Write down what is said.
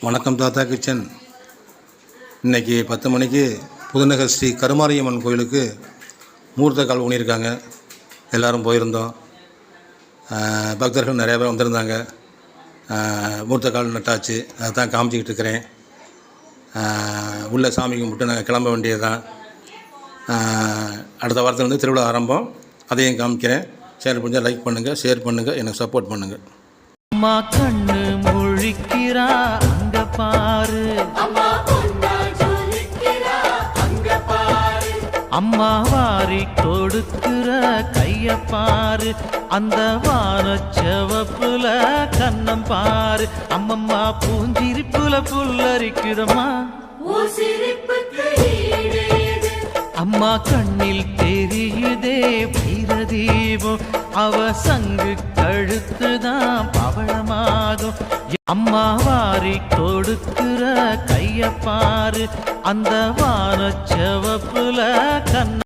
வணக்கம் தாத்தா கிச்சன். இன்றைக்கி 10 மணிக்கு புதுநகர் ஸ்ரீ கருமாரியம்மன் கோயிலுக்கு மூர்த்த கால் ஊனியிருக்காங்க. எல்லோரும் போயிருந்தோம். பக்தர்கள் நிறையா பேர் வந்திருந்தாங்க. மூர்த்த கால் நட்டாச்சு. அதை தான் காமிச்சிக்கிட்டு இருக்கிறேன். உள்ள சாமி கும்பிட்டு நாங்கள் கிளம்ப வேண்டியது தான். அடுத்த வாரத்தில் வந்து திருவிழா ஆரம்பம். அதையும் காமிக்கிறேன். ஷேர் பண்ணி லைக் பண்ணுங்கள், ஷேர் பண்ணுங்கள், எனக்கு சப்போர்ட் பண்ணுங்கள். அம்மா கண்ணு முழிக்கிறா அங்க பாரு, அம்மா வாரி கொடுக்கிற கைய பாரு, அந்த வானச்சவப்புல கண்ணம் பாரு, அம்மம்மா பூஞ்சிரிப்புல புல்லரிக்குதம்மா, அம்மா கண்ணில் தெரியுதே வீரதீபம், அவ சங்கு கழுத்துதான் பவளமாகும், அம்மா வாரி கொடுக்கிற கைய பாரு, அந்த வானச்சவப்புல கண்ண